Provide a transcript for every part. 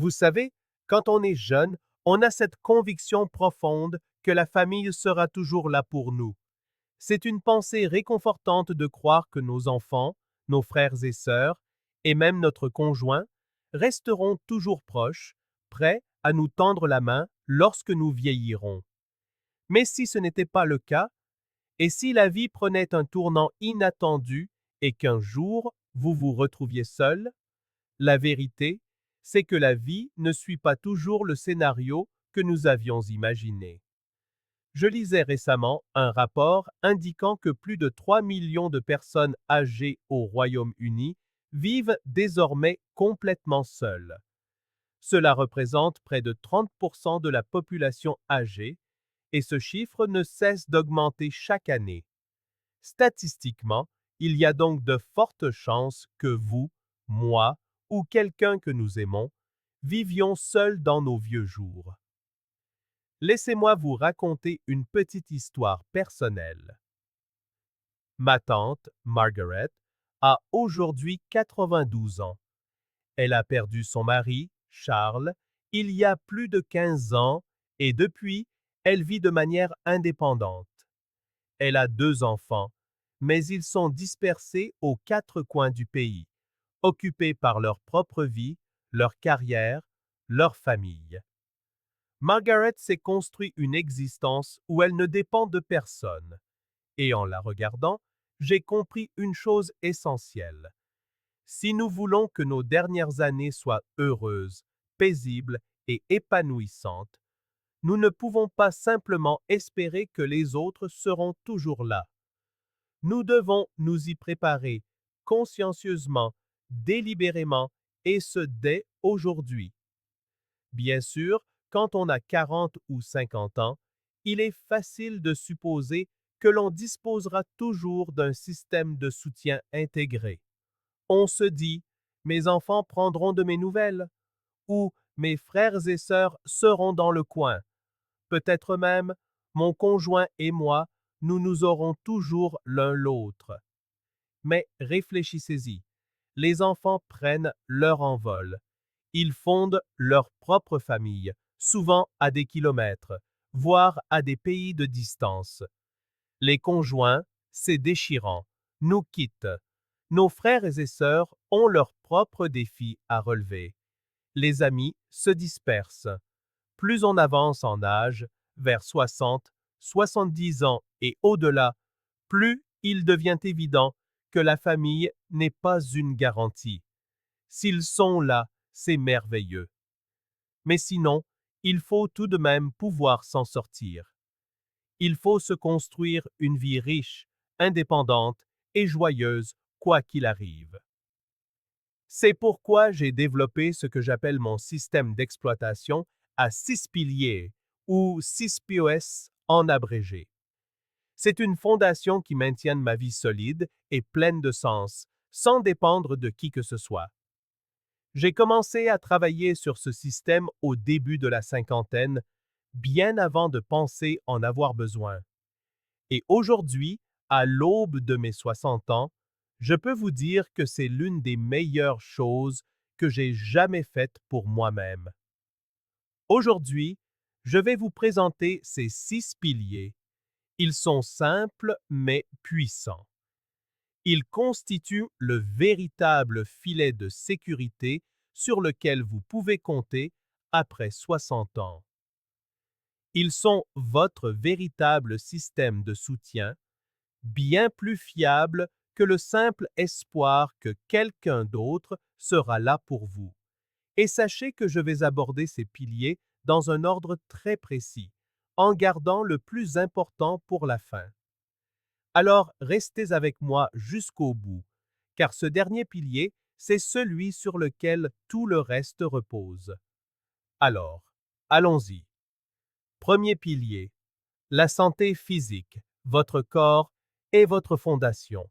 Vous savez, quand on est jeune, on a cette conviction profonde que la famille sera toujours là pour nous. C'est une pensée réconfortante de croire que nos enfants, nos frères et sœurs, et même notre conjoint, resteront toujours proches, prêts à nous tendre la main lorsque nous vieillirons. Mais si ce n'était pas le cas, et si la vie prenait un tournant inattendu et qu'un jour vous vous retrouviez seul, la vérité, c'est que la vie ne suit pas toujours le scénario que nous avions imaginé. Je lisais récemment un rapport indiquant que plus de 3 millions de personnes âgées au Royaume-Uni vivent désormais complètement seules. Cela représente près de 30% de la population âgée et ce chiffre ne cesse d'augmenter chaque année. Statistiquement, il y a donc de fortes chances que vous, moi ou quelqu'un que nous aimons, vivions seuls dans nos vieux jours. Laissez-moi vous raconter une petite histoire personnelle. Ma tante, Margaret, a aujourd'hui 92 ans. Elle a perdu son mari, Charles, il y a plus de 15 ans et depuis, elle vit de manière indépendante. Elle a 2 enfants, mais ils sont dispersés aux 4 coins du pays, occupés par leur propre vie, leur carrière, leur famille. Margaret s'est construit une existence où elle ne dépend de personne. Et en la regardant, j'ai compris une chose essentielle. Si nous voulons que nos dernières années soient heureuses, paisibles et épanouissantes, nous ne pouvons pas simplement espérer que les autres seront toujours là. Nous devons nous y préparer consciencieusement, délibérément, et ce dès aujourd'hui. Bien sûr, quand on a 40 ou 50 ans, il est facile de supposer que l'on disposera toujours d'un système de soutien intégré. On se dit, mes enfants prendront de mes nouvelles, ou mes frères et sœurs seront dans le coin. Peut-être même, mon conjoint et moi, nous nous aurons toujours l'un l'autre. Mais réfléchissez-y, les enfants prennent leur envol. Ils fondent leur propre famille, souvent à des kilomètres, voire à des pays de distance. Les conjoints, c'est déchirant, nous quittent. Nos frères et sœurs ont leurs propres défis à relever. Les amis se dispersent. Plus on avance en âge, vers 60, 70 ans et au-delà, plus il devient évident que la famille n'est pas une garantie. S'ils sont là, c'est merveilleux. Mais sinon, il faut tout de même pouvoir s'en sortir. Il faut se construire une vie riche, indépendante et joyeuse, quoi qu'il arrive. C'est pourquoi j'ai développé ce que j'appelle mon système d'exploitation à 6 piliers, ou 6POS en abrégé. C'est une fondation qui maintient ma vie solide et pleine de sens, sans dépendre de qui que ce soit. J'ai commencé à travailler sur ce système au début de la cinquantaine, bien avant de penser en avoir besoin. Et aujourd'hui, à l'aube de mes 60 ans, je peux vous dire que c'est l'une des meilleures choses que j'ai jamais faites pour moi-même. Aujourd'hui, je vais vous présenter ces 6 piliers. Ils sont simples mais puissants. Ils constituent le véritable filet de sécurité sur lequel vous pouvez compter après 60 ans. Ils sont votre véritable système de soutien, bien plus fiable que le simple espoir que quelqu'un d'autre sera là pour vous. Et sachez que je vais aborder ces piliers dans un ordre très précis, en gardant le plus important pour la fin. Alors restez avec moi jusqu'au bout, car ce dernier pilier, c'est celui sur lequel tout le reste repose. Alors, allons-y. Premier pilier, la santé physique, votre corps et votre fondation.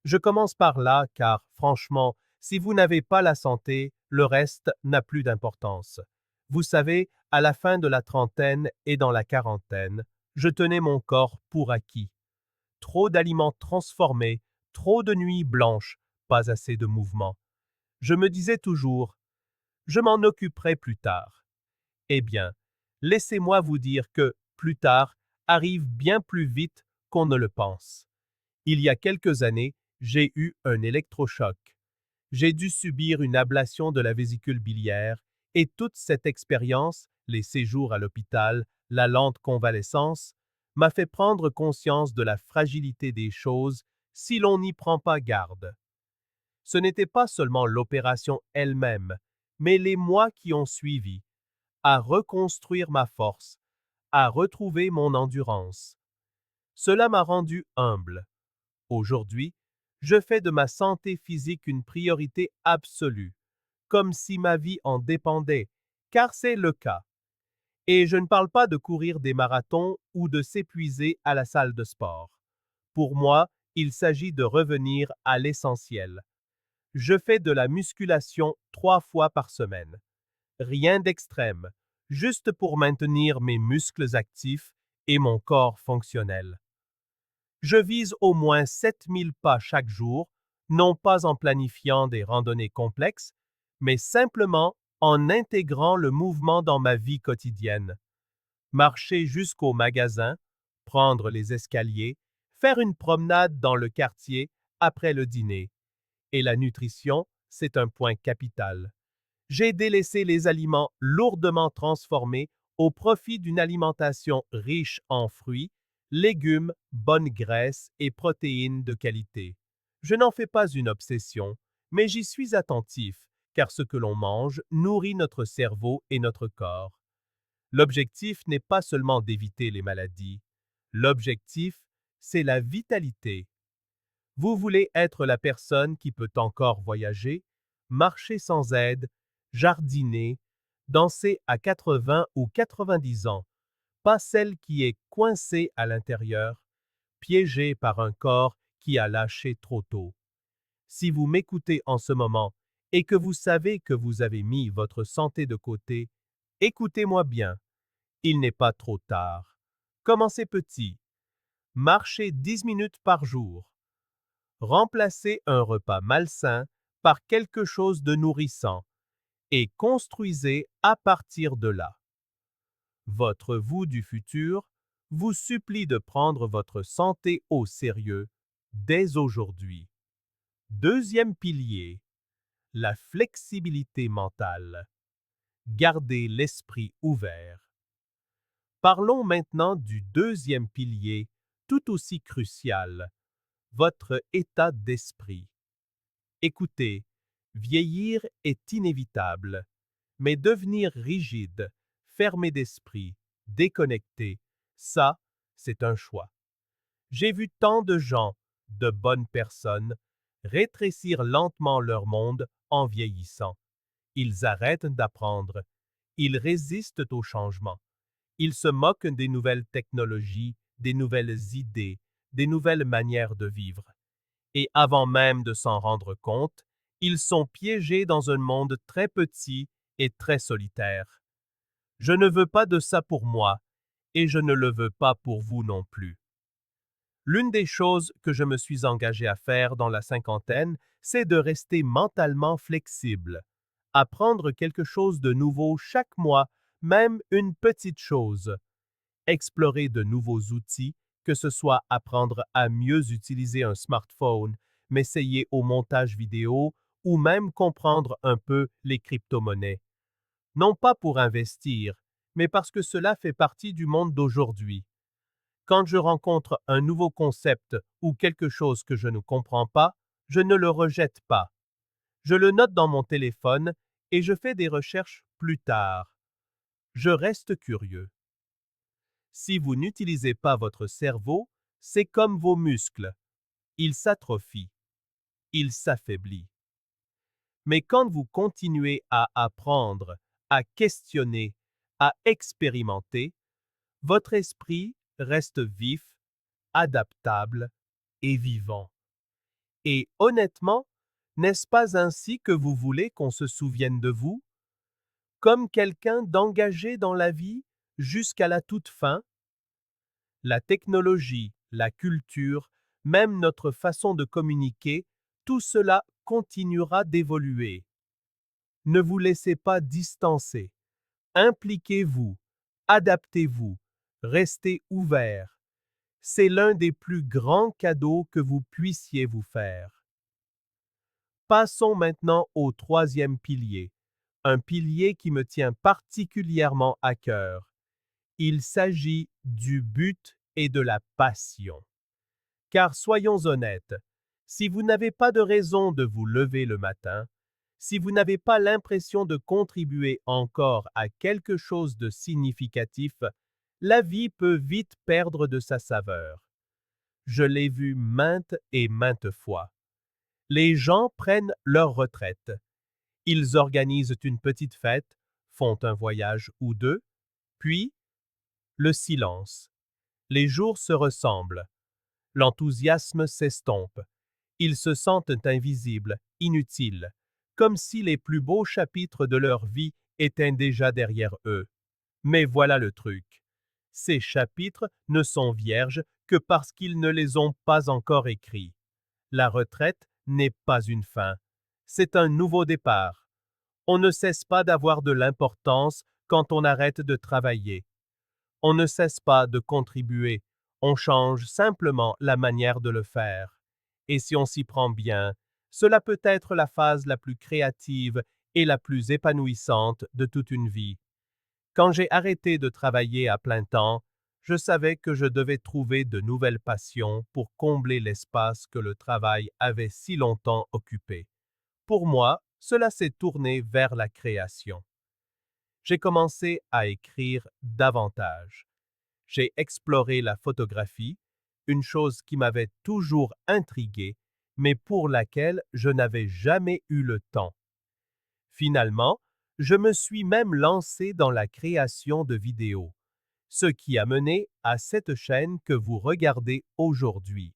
Je commence par là car, franchement, si vous n'avez pas la santé, le reste n'a plus d'importance. Vous savez, à la fin de la trentaine et dans la quarantaine, je tenais mon corps pour acquis. Trop d'aliments transformés, trop de nuits blanches, pas assez de mouvement. Je me disais toujours, Je m'en occuperai plus tard. Eh bien, laissez-moi vous dire que plus tard arrive bien plus vite qu'on ne le pense. Il y a quelques années, j'ai eu un électrochoc. J'ai dû subir une ablation de la vésicule biliaire et toute cette expérience, les séjours à l'hôpital, la lente convalescence, m'a fait prendre conscience de la fragilité des choses si l'on n'y prend pas garde. Ce n'était pas seulement l'opération elle-même, mais les mois qui ont suivi, à reconstruire ma force, à retrouver mon endurance. Cela m'a rendu humble. Aujourd'hui, je fais de ma santé physique une priorité absolue, comme si ma vie en dépendait, car c'est le cas. Et je ne parle pas de courir des marathons ou de s'épuiser à la salle de sport. Pour moi, il s'agit de revenir à l'essentiel. Je fais de la musculation 3 fois par semaine. Rien d'extrême, juste pour maintenir mes muscles actifs et mon corps fonctionnel. Je vise au moins 7000 pas chaque jour, non pas en planifiant des randonnées complexes, mais simplement en intégrant le mouvement dans ma vie quotidienne. Marcher jusqu'au magasin, prendre les escaliers, faire une promenade dans le quartier après le dîner. Et la nutrition, c'est un point capital. J'ai délaissé les aliments lourdement transformés au profit d'une alimentation riche en fruits, légumes, bonnes graisses et protéines de qualité. Je n'en fais pas une obsession, mais j'y suis attentif, car ce que l'on mange nourrit notre cerveau et notre corps. L'objectif n'est pas seulement d'éviter les maladies. L'objectif, c'est la vitalité. Vous voulez être la personne qui peut encore voyager, marcher sans aide, jardiner, danser à 80 ou 90 ans, pas celle qui est coincée à l'intérieur, piégée par un corps qui a lâché trop tôt. Si vous m'écoutez en ce moment et que vous savez que vous avez mis votre santé de côté, écoutez-moi bien, il n'est pas trop tard. Commencez petit. Marchez 10 minutes par jour. Remplacez un repas malsain par quelque chose de nourrissant et construisez à partir de là. Votre vous du futur vous supplie de prendre votre santé au sérieux dès aujourd'hui. Deuxième pilier, la flexibilité mentale. Gardez l'esprit ouvert. Parlons maintenant du deuxième pilier, tout aussi crucial, votre état d'esprit. Écoutez, vieillir est inévitable, mais devenir rigide, fermé d'esprit, déconnecté, ça, c'est un choix. J'ai vu tant de gens, de bonnes personnes, rétrécir lentement leur monde en vieillissant. Ils arrêtent d'apprendre, ils résistent au changement, ils se moquent des nouvelles technologies, des nouvelles idées, des nouvelles manières de vivre. Et avant même de s'en rendre compte, ils sont piégés dans un monde très petit et très solitaire. Je ne veux pas de ça pour moi, et je ne le veux pas pour vous non plus. L'une des choses que je me suis engagé à faire dans la cinquantaine, c'est de rester mentalement flexible, apprendre quelque chose de nouveau chaque mois, même une petite chose, explorer de nouveaux outils, que ce soit apprendre à mieux utiliser un smartphone, m'essayer au montage vidéo ou même comprendre un peu les crypto-monnaies. Non pas pour investir, mais parce que cela fait partie du monde d'aujourd'hui. Quand je rencontre un nouveau concept ou quelque chose que je ne comprends pas, je ne le rejette pas. Je le note dans mon téléphone et je fais des recherches plus tard. Je reste curieux. Si vous n'utilisez pas votre cerveau, c'est comme vos muscles. Il s'atrophie, il s'affaiblit. Mais quand vous continuez à apprendre, à questionner, à expérimenter, votre esprit reste vif, adaptable et vivant. Et honnêtement, n'est-ce pas ainsi que vous voulez qu'on se souvienne de vous? Comme quelqu'un d'engagé dans la vie jusqu'à la toute fin? La technologie, la culture, même notre façon de communiquer, tout cela continuera d'évoluer. Ne vous laissez pas distancer. Impliquez-vous, adaptez-vous, restez ouvert. C'est l'un des plus grands cadeaux que vous puissiez vous faire. Passons maintenant au troisième pilier, un pilier qui me tient particulièrement à cœur. Il s'agit du but et de la passion. Car soyons honnêtes, si vous n'avez pas de raison de vous lever le matin, si vous n'avez pas l'impression de contribuer encore à quelque chose de significatif, la vie peut vite perdre de sa saveur. Je l'ai vu maintes et maintes fois. Les gens prennent leur retraite. Ils organisent une petite fête, font un voyage ou deux, puis le silence. Les jours se ressemblent. L'enthousiasme s'estompe. Ils se sentent invisibles, inutiles, comme si les plus beaux chapitres de leur vie étaient déjà derrière eux. Mais voilà le truc. Ces chapitres ne sont vierges que parce qu'ils ne les ont pas encore écrits. La retraite n'est pas une fin. C'est un nouveau départ. On ne cesse pas d'avoir de l'importance quand on arrête de travailler. On ne cesse pas de contribuer. On change simplement la manière de le faire. Et si on s'y prend bien, cela peut être la phase la plus créative et la plus épanouissante de toute une vie. Quand j'ai arrêté de travailler à plein temps, je savais que je devais trouver de nouvelles passions pour combler l'espace que le travail avait si longtemps occupé. Pour moi, cela s'est tourné vers la création. J'ai commencé à écrire davantage. J'ai exploré la photographie, une chose qui m'avait toujours intrigué, mais pour laquelle je n'avais jamais eu le temps. Finalement, je me suis même lancé dans la création de vidéos, ce qui a mené à cette chaîne que vous regardez aujourd'hui.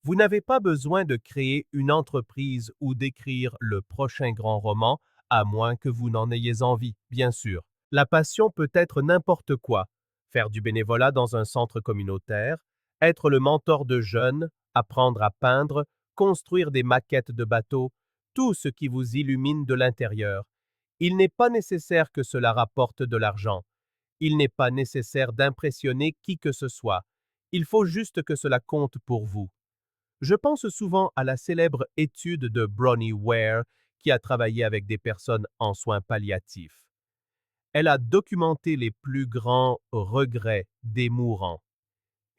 Vous n'avez pas besoin de créer une entreprise ou d'écrire le prochain grand roman, à moins que vous n'en ayez envie, bien sûr. La passion peut être n'importe quoi. Faire du bénévolat dans un centre communautaire, être le mentor de jeunes, apprendre à peindre, construire des maquettes de bateaux, tout ce qui vous illumine de l'intérieur. Il n'est pas nécessaire que cela rapporte de l'argent. Il n'est pas nécessaire d'impressionner qui que ce soit. Il faut juste que cela compte pour vous. Je pense souvent à la célèbre étude de Bronnie Ware qui a travaillé avec des personnes en soins palliatifs. Elle a documenté les plus grands regrets des mourants.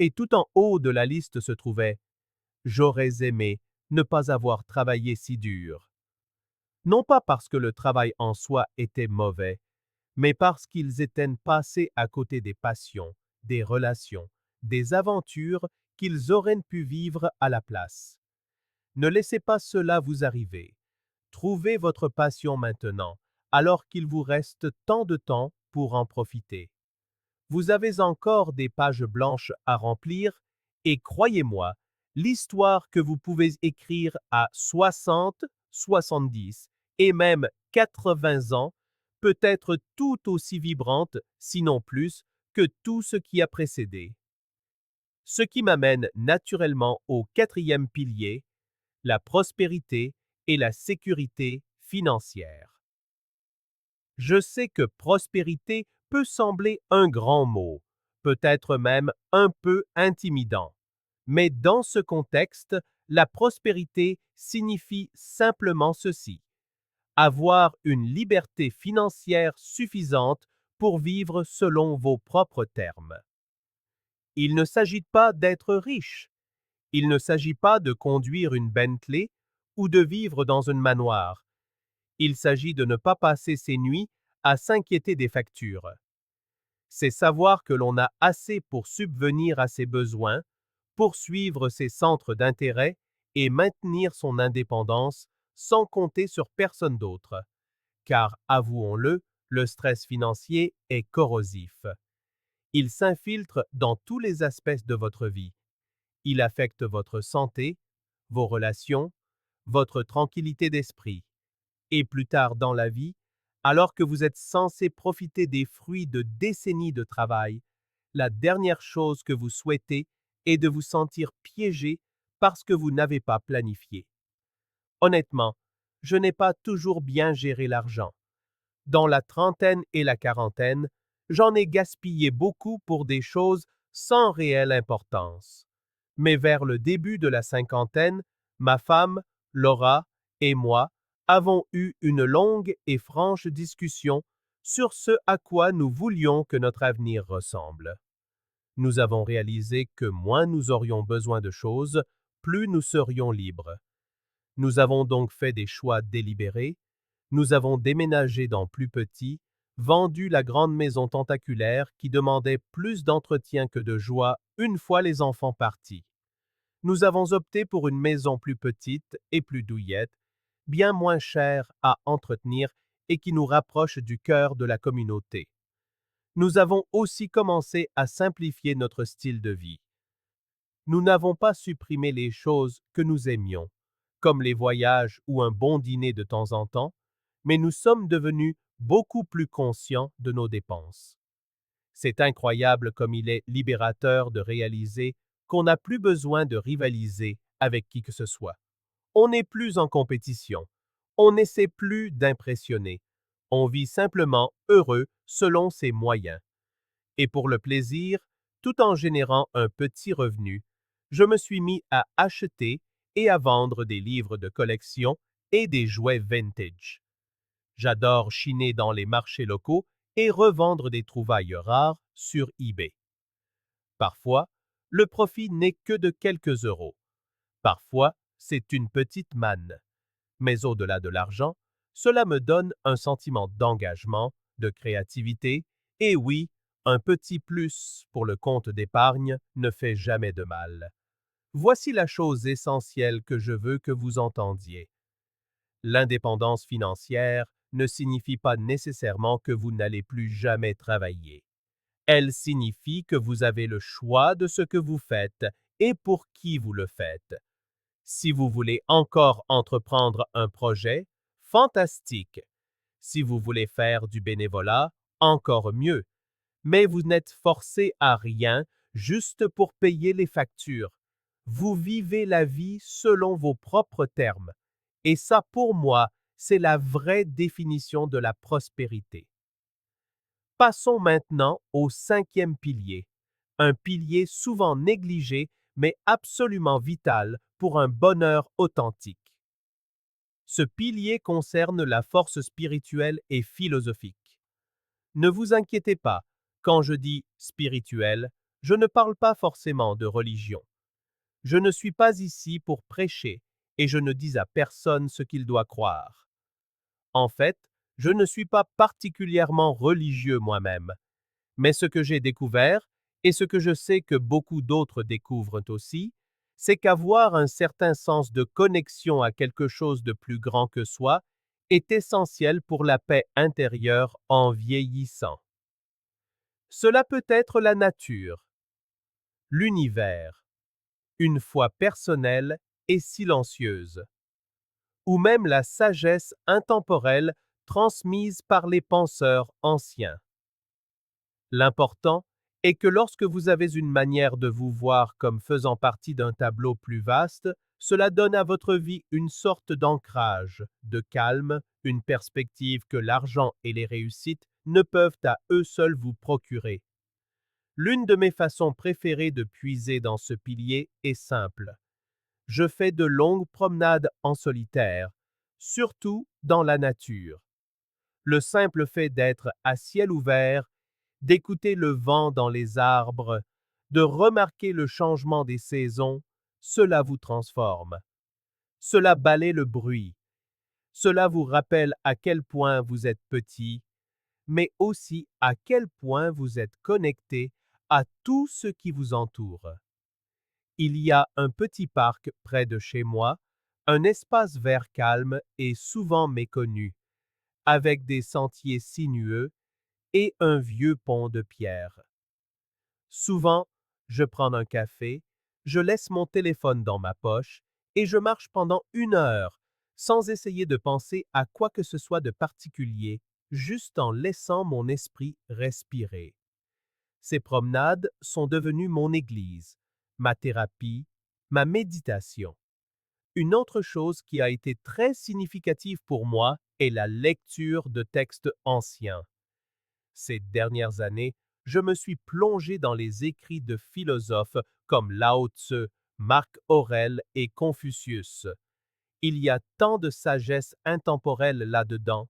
Et tout en haut de la liste se trouvait « J'aurais aimé ne pas avoir travaillé si dur ». Non pas parce que le travail en soi était mauvais, mais parce qu'ils étaient passés à côté des passions, des relations, des aventures qu'ils auraient pu vivre à la place. Ne laissez pas cela vous arriver. Trouvez votre passion maintenant, alors qu'il vous reste tant de temps pour en profiter. Vous avez encore des pages blanches à remplir et croyez-moi, l'histoire que vous pouvez écrire à 60, 70 et même 80 ans peut être tout aussi vibrante, sinon plus, que tout ce qui a précédé. Ce qui m'amène naturellement au quatrième pilier, la prospérité et la sécurité financière. Je sais que prospérité peut sembler un grand mot, peut-être même un peu intimidant. Mais dans ce contexte, la prospérité signifie simplement ceci: avoir une liberté financière suffisante pour vivre selon vos propres termes. Il ne s'agit pas d'être riche. Il ne s'agit pas de conduire une Bentley ou de vivre dans un manoir. Il s'agit de ne pas passer ses nuits à s'inquiéter des factures. C'est savoir que l'on a assez pour subvenir à ses besoins, poursuivre ses centres d'intérêt et maintenir son indépendance sans compter sur personne d'autre. Car, avouons-le, le stress financier est corrosif. Il s'infiltre dans tous les aspects de votre vie. Il affecte votre santé, vos relations, votre tranquillité d'esprit. Et plus tard dans la vie, alors que vous êtes censé profiter des fruits de décennies de travail, la dernière chose que vous souhaitez est de vous sentir piégé parce que vous n'avez pas planifié. Honnêtement, je n'ai pas toujours bien géré l'argent. Dans la trentaine et la quarantaine, j'en ai gaspillé beaucoup pour des choses sans réelle importance. Mais vers le début de la cinquantaine, ma femme, Laura, et moi avons eu une longue et franche discussion sur ce à quoi nous voulions que notre avenir ressemble. Nous avons réalisé que moins nous aurions besoin de choses, plus nous serions libres. Nous avons donc fait des choix délibérés, nous avons déménagé dans plus petit, vendu la grande maison tentaculaire qui demandait plus d'entretien que de joie une fois les enfants partis. Nous avons opté pour une maison plus petite et plus douillette, bien moins chère à entretenir et qui nous rapproche du cœur de la communauté. Nous avons aussi commencé à simplifier notre style de vie. Nous n'avons pas supprimé les choses que nous aimions, comme les voyages ou un bon dîner de temps en temps, mais nous sommes devenus beaucoup plus conscients de nos dépenses. C'est incroyable comme il est libérateur de réaliser qu'on n'a plus besoin de rivaliser avec qui que ce soit. On n'est plus en compétition. On n'essaie plus d'impressionner. On vit simplement heureux selon ses moyens. Et pour le plaisir, tout en générant un petit revenu, je me suis mis à acheter et à vendre des livres de collection et des jouets vintage. J'adore chiner dans les marchés locaux et revendre des trouvailles rares sur eBay. Parfois, le profit n'est que de quelques euros. Parfois, c'est une petite manne. Mais au-delà de l'argent, cela me donne un sentiment d'engagement, de créativité, et oui, un petit plus pour le compte d'épargne ne fait jamais de mal. Voici la chose essentielle que je veux que vous entendiez. L'indépendance financière ne signifie pas nécessairement que vous n'allez plus jamais travailler. Elle signifie que vous avez le choix de ce que vous faites et pour qui vous le faites. Si vous voulez encore entreprendre un projet, fantastique. Si vous voulez faire du bénévolat, encore mieux. Mais vous n'êtes forcé à rien juste pour payer les factures. Vous vivez la vie selon vos propres termes. Et ça, pour moi, c'est la vraie définition de la prospérité. Passons maintenant au cinquième pilier, un pilier souvent négligé mais absolument vital pour un bonheur authentique. Ce pilier concerne la force spirituelle et philosophique. Ne vous inquiétez pas, quand je dis spirituel, je ne parle pas forcément de religion. Je ne suis pas ici pour prêcher et je ne dis à personne ce qu'il doit croire. En fait, je ne suis pas particulièrement religieux moi-même, mais ce que j'ai découvert, et ce que je sais que beaucoup d'autres découvrent aussi, c'est qu'avoir un certain sens de connexion à quelque chose de plus grand que soi est essentiel pour la paix intérieure en vieillissant. Cela peut être la nature, l'univers, une foi personnelle et silencieuse, ou même la sagesse intemporelle transmise par les penseurs anciens. L'important est que lorsque vous avez une manière de vous voir comme faisant partie d'un tableau plus vaste, cela donne à votre vie une sorte d'ancrage, de calme, une perspective que l'argent et les réussites ne peuvent à eux seuls vous procurer. L'une de mes façons préférées de puiser dans ce pilier est simple. Je fais de longues promenades en solitaire, surtout dans la nature. Le simple fait d'être à ciel ouvert, d'écouter le vent dans les arbres, de remarquer le changement des saisons, cela vous transforme. Cela balaie le bruit. Cela vous rappelle à quel point vous êtes petit, mais aussi à quel point vous êtes connecté à tout ce qui vous entoure. Il y a un petit parc près de chez moi, un espace vert calme et souvent méconnu, avec des sentiers sinueux et un vieux pont de pierre. Souvent, je prends un café, je laisse mon téléphone dans ma poche et je marche pendant 1 heure sans essayer de penser à quoi que ce soit de particulier, juste en laissant mon esprit respirer. Ces promenades sont devenues mon église, ma thérapie, ma méditation. Une autre chose qui a été très significative pour moi est la lecture de textes anciens. Ces dernières années, je me suis plongé dans les écrits de philosophes comme Lao Tzu, Marc Aurèle et Confucius. Il y a tant de sagesse intemporelle là-dedans,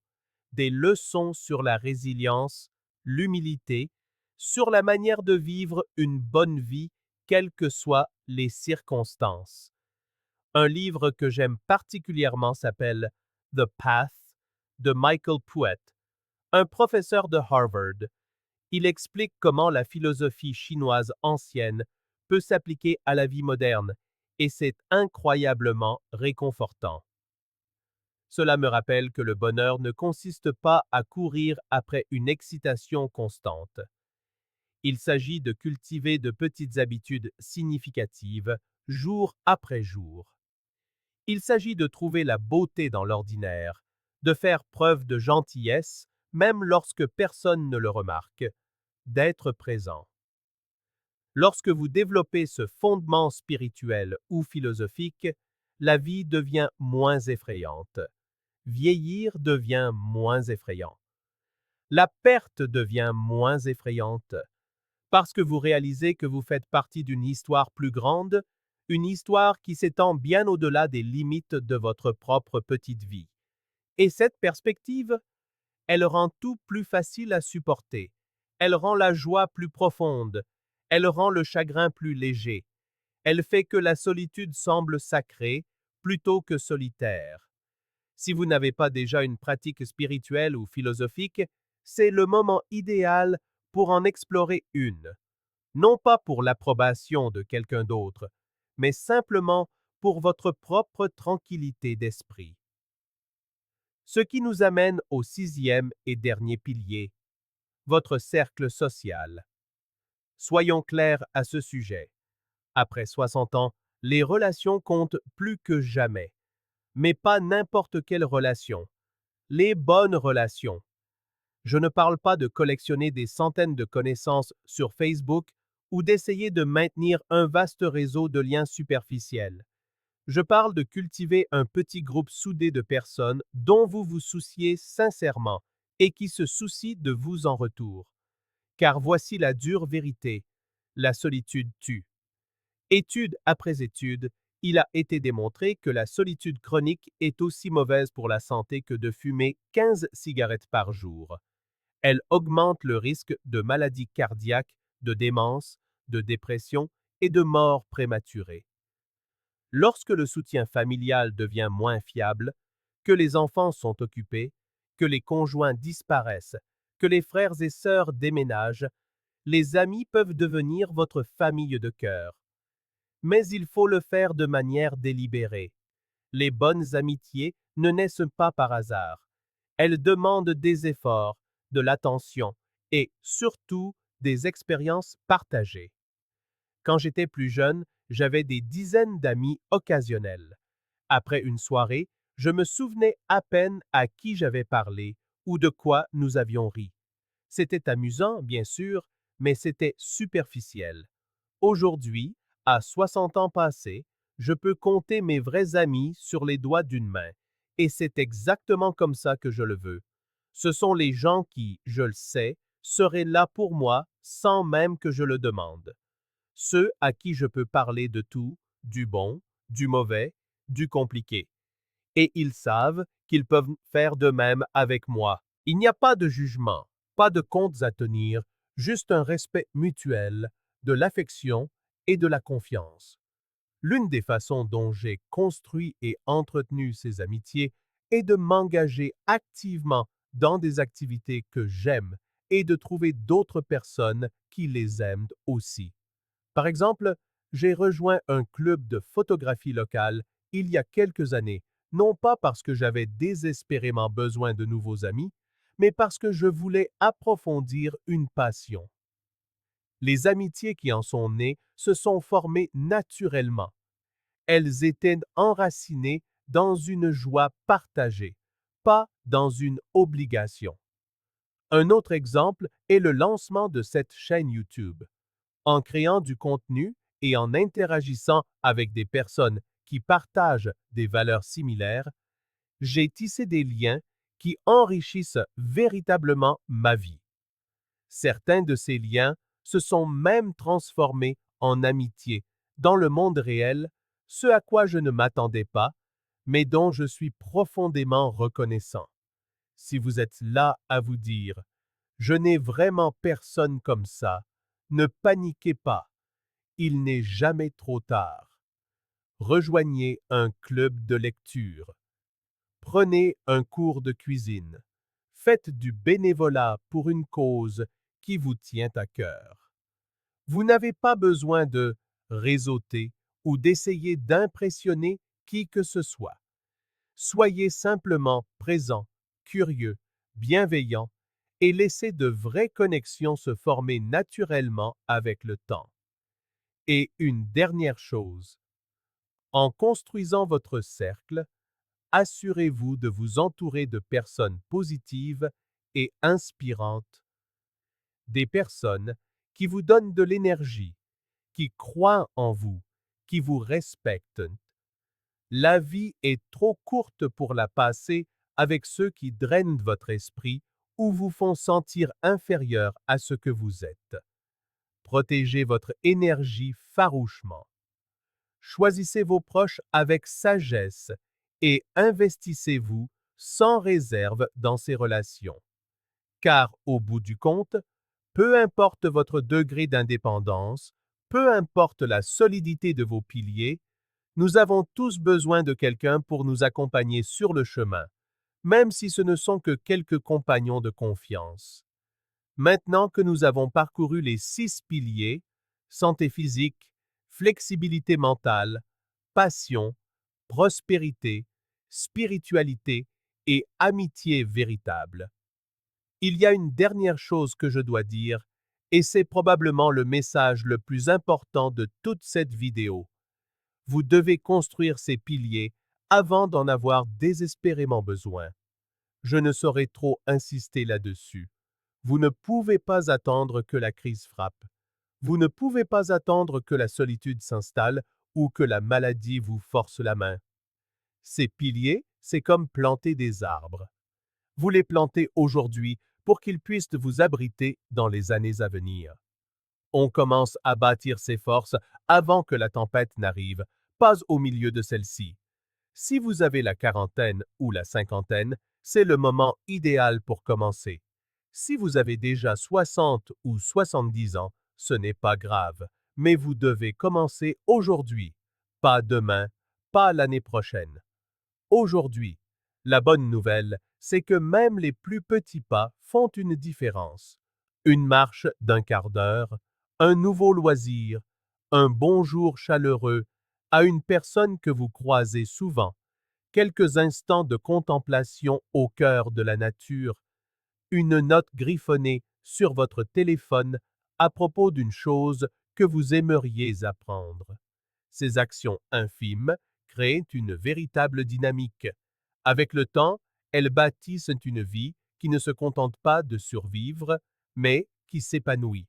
des leçons sur la résilience, l'humilité, sur la manière de vivre une bonne vie, quelles que soient les circonstances. Un livre que j'aime particulièrement s'appelle The Path de Michael Puett, un professeur de Harvard. Il explique comment la philosophie chinoise ancienne peut s'appliquer à la vie moderne, et c'est incroyablement réconfortant. Cela me rappelle que le bonheur ne consiste pas à courir après une excitation constante. Il s'agit de cultiver de petites habitudes significatives, jour après jour. Il s'agit de trouver la beauté dans l'ordinaire, de faire preuve de gentillesse, même lorsque personne ne le remarque, d'être présent. Lorsque vous développez ce fondement spirituel ou philosophique, la vie devient moins effrayante. Vieillir devient moins effrayant. La perte devient moins effrayante parce que vous réalisez que vous faites partie d'une histoire plus grande, une histoire qui s'étend bien au-delà des limites de votre propre petite vie. Et cette perspective, elle rend tout plus facile à supporter. Elle rend la joie plus profonde. Elle rend le chagrin plus léger. Elle fait que la solitude semble sacrée plutôt que solitaire. Si vous n'avez pas déjà une pratique spirituelle ou philosophique, c'est le moment idéal pour en explorer une. Non pas pour l'approbation de quelqu'un d'autre, mais simplement pour votre propre tranquillité d'esprit. Ce qui nous amène au sixième et dernier pilier, votre cercle social. Soyons clairs à ce sujet. Après 60 ans, les relations comptent plus que jamais. Mais pas n'importe quelle relation. Les bonnes relations. Je ne parle pas de collectionner des centaines de connaissances sur Facebook ou d'essayer de maintenir un vaste réseau de liens superficiels. Je parle de cultiver un petit groupe soudé de personnes dont vous vous souciez sincèrement et qui se soucient de vous en retour. Car voici la dure vérité, la solitude tue. Étude après étude, il a été démontré que la solitude chronique est aussi mauvaise pour la santé que de fumer 15 cigarettes par jour. Elle augmente le risque de maladies cardiaques, de démence, de dépression et de mort prématurée. Lorsque le soutien familial devient moins fiable, que les enfants sont occupés, que les conjoints disparaissent, que les frères et sœurs déménagent, les amis peuvent devenir votre famille de cœur. Mais il faut le faire de manière délibérée. Les bonnes amitiés ne naissent pas par hasard. Elles demandent des efforts, de l'attention et surtout des expériences partagées. Quand j'étais plus jeune, j'avais des dizaines d'amis occasionnels. Après une soirée, je me souvenais à peine à qui j'avais parlé ou de quoi nous avions ri. C'était amusant, bien sûr, mais c'était superficiel. Aujourd'hui, à 60 ans passés, je peux compter mes vrais amis sur les doigts d'une main, et c'est exactement comme ça que je le veux. Ce sont les gens qui, je le sais, seraient là pour moi sans même que je le demande. Ceux à qui je peux parler de tout, du bon, du mauvais, du compliqué. Et ils savent qu'ils peuvent faire de même avec moi. Il n'y a pas de jugement, pas de comptes à tenir, juste un respect mutuel, de l'affection et de la confiance. L'une des façons dont j'ai construit et entretenu ces amitiés est de m'engager activement dans des activités que j'aime et de trouver d'autres personnes qui les aiment aussi. Par exemple, j'ai rejoint un club de photographie locale il y a quelques années, non pas parce que j'avais désespérément besoin de nouveaux amis, mais parce que je voulais approfondir une passion. Les amitiés qui en sont nées se sont formées naturellement. Elles étaient enracinées dans une joie partagée, pas dans une obligation. Un autre exemple est le lancement de cette chaîne YouTube. En créant du contenu et en interagissant avec des personnes qui partagent des valeurs similaires, j'ai tissé des liens qui enrichissent véritablement ma vie. Certains de ces liens se sont même transformés en amitié dans le monde réel, ce à quoi je ne m'attendais pas, mais dont je suis profondément reconnaissant. Si vous êtes là à vous dire, je n'ai vraiment personne comme ça, ne paniquez pas, il n'est jamais trop tard. Rejoignez un club de lecture. Prenez un cours de cuisine. Faites du bénévolat pour une cause qui vous tient à cœur. Vous n'avez pas besoin de réseauter ou d'essayer d'impressionner qui que ce soit. Soyez simplement présent, curieux, bienveillant et laissez de vraies connexions se former naturellement avec le temps. Et une dernière chose, en construisant votre cercle, assurez-vous de vous entourer de personnes positives et inspirantes, des personnes qui vous donnent de l'énergie, qui croient en vous, qui vous respectent. La vie est trop courte pour la passer avec ceux qui drainent votre esprit ou vous font sentir inférieur à ce que vous êtes. Protégez votre énergie farouchement. Choisissez vos proches avec sagesse et investissez-vous sans réserve dans ces relations. Car au bout du compte, peu importe votre degré d'indépendance, peu importe la solidité de vos piliers, nous avons tous besoin de quelqu'un pour nous accompagner sur le chemin, même si ce ne sont que quelques compagnons de confiance. Maintenant que nous avons parcouru les 6 piliers, santé physique, flexibilité mentale, passion, prospérité, spiritualité et amitié véritable, il y a une dernière chose que je dois dire, et c'est probablement le message le plus important de toute cette vidéo. Vous devez construire ces piliers avant d'en avoir désespérément besoin. Je ne saurais trop insister là-dessus. Vous ne pouvez pas attendre que la crise frappe. Vous ne pouvez pas attendre que la solitude s'installe ou que la maladie vous force la main. Ces piliers, c'est comme planter des arbres. Vous les plantez aujourd'hui pour qu'ils puissent vous abriter dans les années à venir. On commence à bâtir ses forces avant que la tempête n'arrive, pas au milieu de celle-ci. Si vous avez la quarantaine ou la cinquantaine, c'est le moment idéal pour commencer. Si vous avez déjà 60 ou 70 ans, ce n'est pas grave, mais vous devez commencer aujourd'hui, pas demain, pas l'année prochaine. Aujourd'hui, la bonne nouvelle, c'est que même les plus petits pas font une différence. Une marche d'un quart d'heure, un nouveau loisir, un bonjour chaleureux à une personne que vous croisez souvent, quelques instants de contemplation au cœur de la nature, une note griffonnée sur votre téléphone à propos d'une chose que vous aimeriez apprendre. Ces actions infimes créent une véritable dynamique. Avec le temps, elles bâtissent une vie qui ne se contente pas de survivre, mais qui s'épanouit.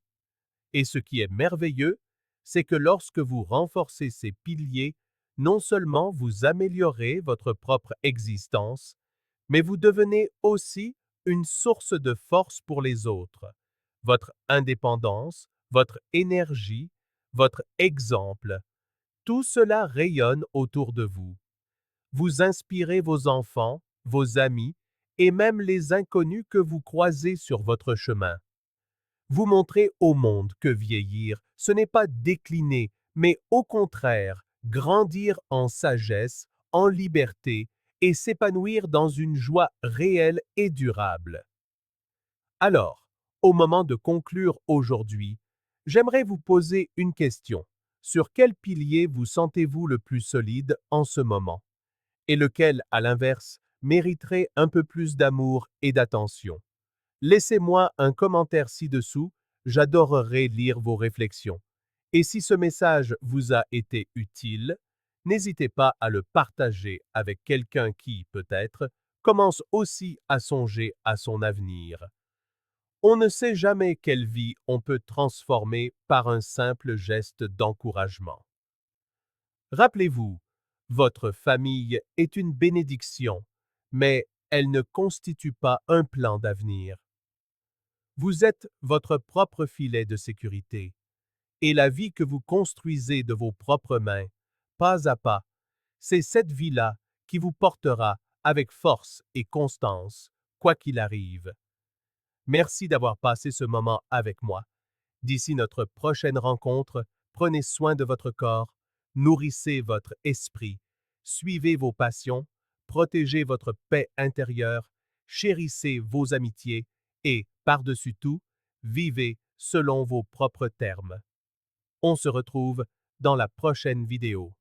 Et ce qui est merveilleux, c'est que lorsque vous renforcez ces piliers, non seulement vous améliorez votre propre existence, mais vous devenez aussi une source de force pour les autres. Votre indépendance, votre énergie, votre exemple, tout cela rayonne autour de vous. Vous inspirez vos enfants, vos amis et même les inconnus que vous croisez sur votre chemin. Vous montrez au monde que vieillir, ce n'est pas décliner, mais au contraire, grandir en sagesse, en liberté et s'épanouir dans une joie réelle et durable. Alors, au moment de conclure aujourd'hui, j'aimerais vous poser une question. Sur quel pilier vous sentez-vous le plus solide en ce moment? Et lequel, à l'inverse, mériterait un peu plus d'amour et d'attention? Laissez-moi un commentaire ci-dessous, j'adorerais lire vos réflexions. Et si ce message vous a été utile, n'hésitez pas à le partager avec quelqu'un qui, peut-être, commence aussi à songer à son avenir. On ne sait jamais quelle vie on peut transformer par un simple geste d'encouragement. Rappelez-vous, Votre famille est une bénédiction, mais elle ne constitue pas un plan d'avenir. Vous êtes votre propre filet de sécurité, et la vie que vous construisez de vos propres mains, pas à pas, c'est cette vie-là qui vous portera avec force et constance, quoi qu'il arrive. Merci d'avoir passé ce moment avec moi. D'ici notre prochaine rencontre, prenez soin de votre corps, nourrissez votre esprit, suivez vos passions, protégez votre paix intérieure, chérissez vos amitiés et, par-dessus tout, vivez selon vos propres termes. On se retrouve dans la prochaine vidéo.